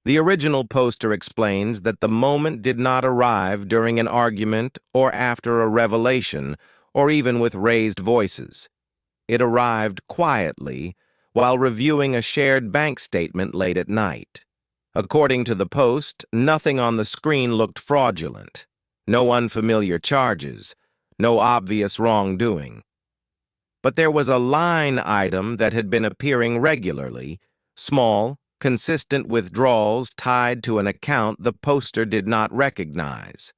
The original poster explains that the moment did not arrive during an argument or after a revelation, or even with raised voices. It arrived quietly while reviewing a shared bank statement late at night. According to the post, nothing on the screen looked fraudulent. No unfamiliar charges, no obvious wrongdoing. But there was a line item that had been appearing regularly, small, consistent withdrawals tied to an account the poster did not recognize.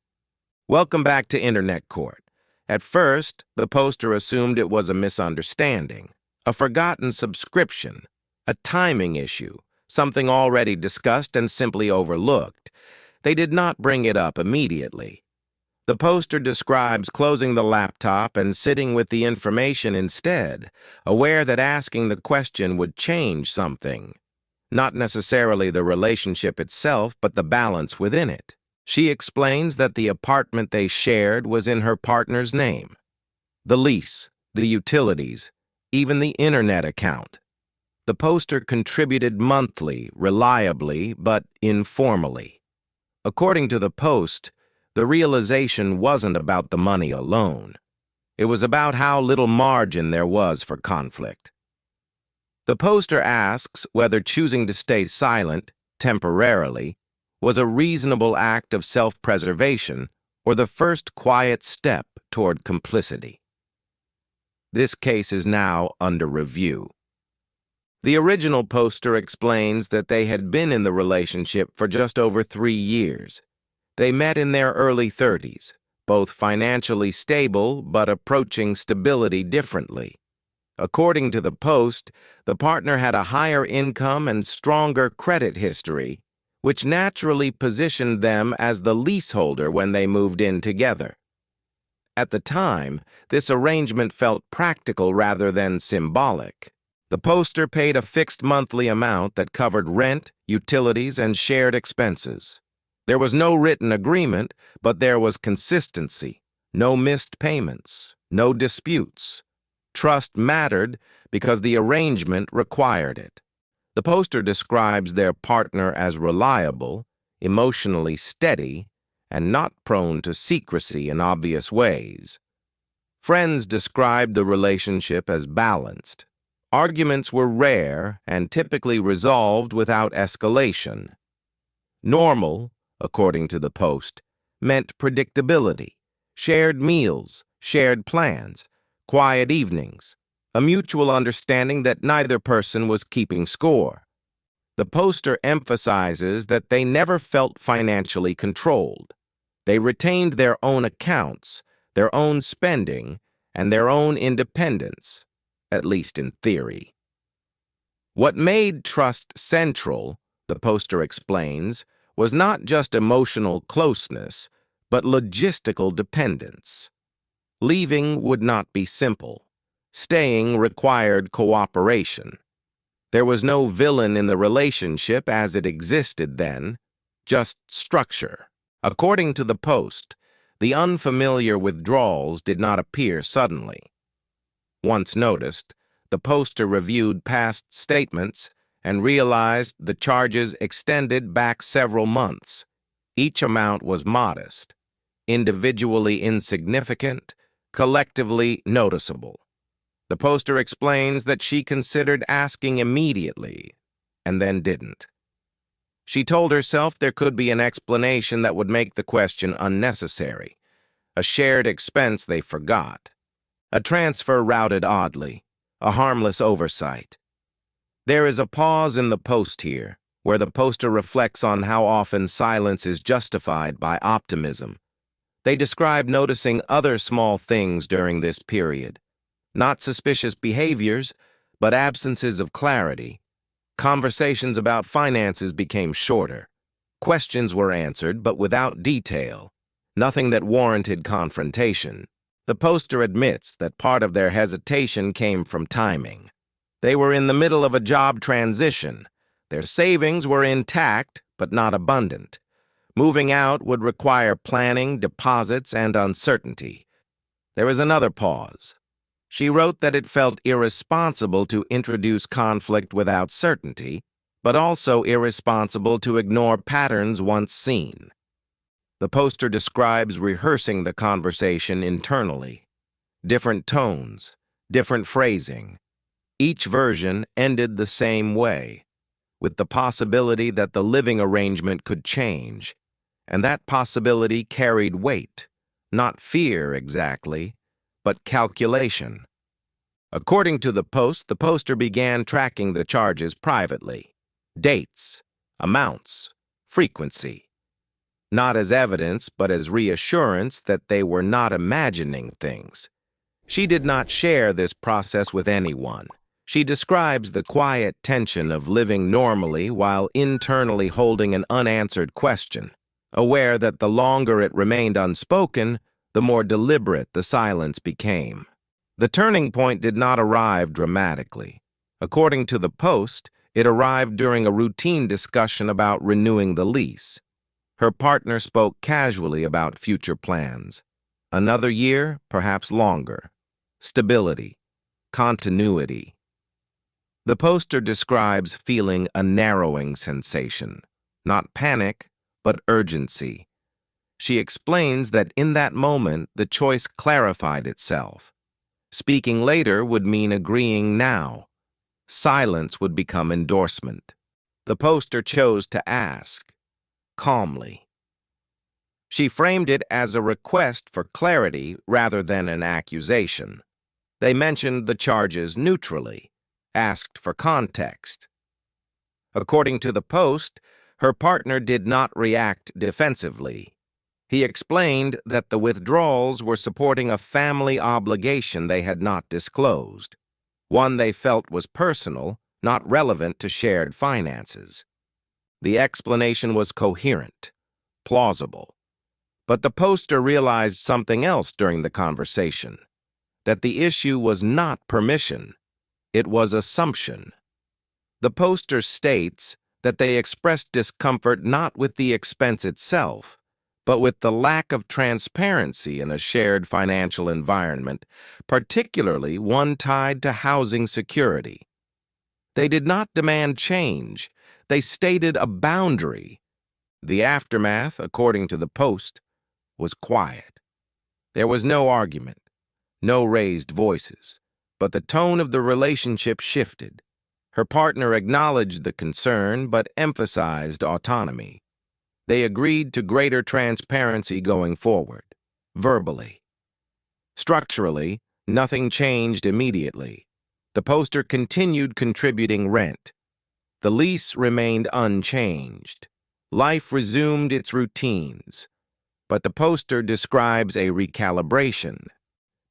Welcome back to Internet Court. At first, the poster assumed it was a misunderstanding, a forgotten subscription, a timing issue, something already discussed and simply overlooked. They did not bring it up immediately. The poster describes closing the laptop and sitting with the information instead, aware that asking the question would change something. Not necessarily the relationship itself, but the balance within it. She explains that the apartment they shared was in her partner's name. The lease, the utilities, even the internet account. The poster contributed monthly, reliably, but informally. According to the post, the realization wasn't about the money alone. It was about how little margin there was for conflict. The poster asks whether choosing to stay silent, temporarily, was a reasonable act of self-preservation or the first quiet step toward complicity. This case is now under review. The original poster explains that they had been in the relationship for just over 3 years. They met in their early 30s, both financially stable but approaching stability differently. According to the post, the partner had a higher income and stronger credit history, which naturally positioned them as the leaseholder when they moved in together. At the time, this arrangement felt practical rather than symbolic. The poster paid a fixed monthly amount that covered rent, utilities, and shared expenses. There was no written agreement, but there was consistency, no missed payments, no disputes. Trust mattered because the arrangement required it. The poster describes their partner as reliable, emotionally steady, and not prone to secrecy in obvious ways. Friends described the relationship as balanced. Arguments were rare and typically resolved without escalation. Normal, according to the post, meant predictability, shared meals, shared plans, quiet evenings, a mutual understanding that neither person was keeping score. The poster emphasizes that they never felt financially controlled. They retained their own accounts, their own spending, and their own independence, at least in theory. What made trust central, the poster explains, was not just emotional closeness, but logistical dependence. Leaving would not be simple. Staying required cooperation. There was no villain in the relationship as it existed then, just structure. According to the post, the unfamiliar withdrawals did not appear suddenly. Once noticed, the poster reviewed past statements and realized the charges extended back several months. Each amount was modest, individually insignificant, collectively noticeable. The poster explains that she considered asking immediately, and then didn't. She told herself there could be an explanation that would make the question unnecessary, a shared expense they forgot, a transfer routed oddly, a harmless oversight. There is a pause in the post here, where the poster reflects on how often silence is justified by optimism. They describe noticing other small things during this period. Not suspicious behaviors, but absences of clarity. Conversations about finances became shorter. Questions were answered, but without detail. Nothing that warranted confrontation. The poster admits that part of their hesitation came from timing. They were in the middle of a job transition. Their savings were intact, but not abundant. Moving out would require planning, deposits, and uncertainty. There is another pause. She wrote that it felt irresponsible to introduce conflict without certainty, but also irresponsible to ignore patterns once seen. The poster describes rehearsing the conversation internally. Different tones, different phrasing. Each version ended the same way, with the possibility that the living arrangement could change, and that possibility carried weight, not fear exactly, but calculation. According to the poster began tracking the charges privately. Dates, amounts, frequency. Not as evidence, but as reassurance that they were not imagining things. She did not share this process with anyone. She describes the quiet tension of living normally while internally holding an unanswered question, aware that the longer it remained unspoken, the more deliberate the silence became. The turning point did not arrive dramatically. According to the post, it arrived during a routine discussion about renewing the lease. Her partner spoke casually about future plans. Another year, perhaps longer. Stability. Continuity. The poster describes feeling a narrowing sensation. Not panic, but urgency. She explains that in that moment, the choice clarified itself. Speaking later would mean agreeing now. Silence would become endorsement. The poster chose to ask, calmly. She framed it as a request for clarity rather than an accusation. They mentioned the charges neutrally, asked for context. According to the post, her partner did not react defensively. He explained that the withdrawals were supporting a family obligation they had not disclosed, one they felt was personal, not relevant to shared finances. The explanation was coherent, plausible. But the poster realized something else during the conversation, that the issue was not permission, it was assumption. The poster states that they expressed discomfort not with the expense itself, but with the lack of transparency in a shared financial environment, particularly one tied to housing security. They did not demand change. They stated a boundary. The aftermath, according to the post, was quiet. There was no argument, no raised voices, but the tone of the relationship shifted. Her partner acknowledged the concern but emphasized autonomy. They agreed to greater transparency going forward, verbally. Structurally, nothing changed immediately. The poster continued contributing rent. The lease remained unchanged. Life resumed its routines. But the poster describes a recalibration.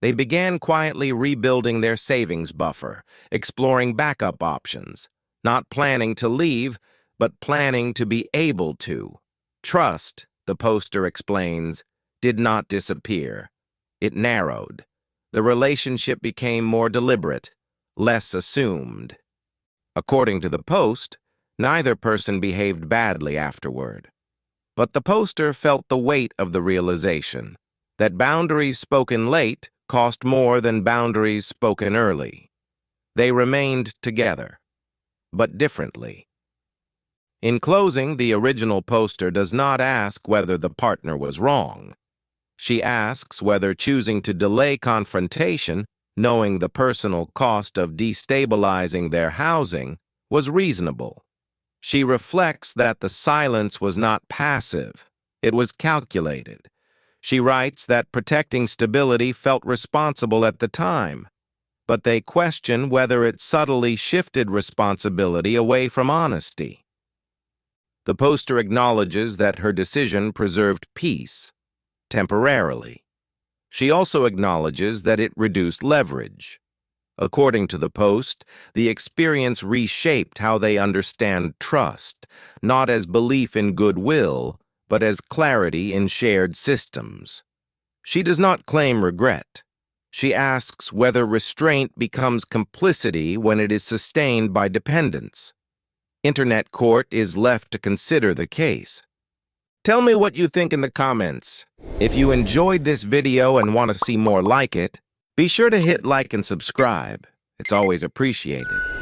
They began quietly rebuilding their savings buffer, exploring backup options, not planning to leave, but planning to be able to. Trust, the poster explains, did not disappear. It narrowed. The relationship became more deliberate, less assumed. According to the post, neither person behaved badly afterward. But the poster felt the weight of the realization that boundaries spoken late cost more than boundaries spoken early. They remained together, but differently. In closing, the original poster does not ask whether the partner was wrong. She asks whether choosing to delay confrontation, knowing the personal cost of destabilizing their housing, was reasonable. She reflects that the silence was not passive, it was calculated. She writes that protecting stability felt responsible at the time, but they question whether it subtly shifted responsibility away from honesty. The poster acknowledges that her decision preserved peace, temporarily. She also acknowledges that it reduced leverage. According to the post, the experience reshaped how they understand trust, not as belief in goodwill, but as clarity in shared systems. She does not claim regret. She asks whether restraint becomes complicity when it is sustained by dependence. Internet Court is left to consider the case. Tell me what you think in the comments. If you enjoyed this video and want to see more like it, be sure to hit like and subscribe. It's always appreciated.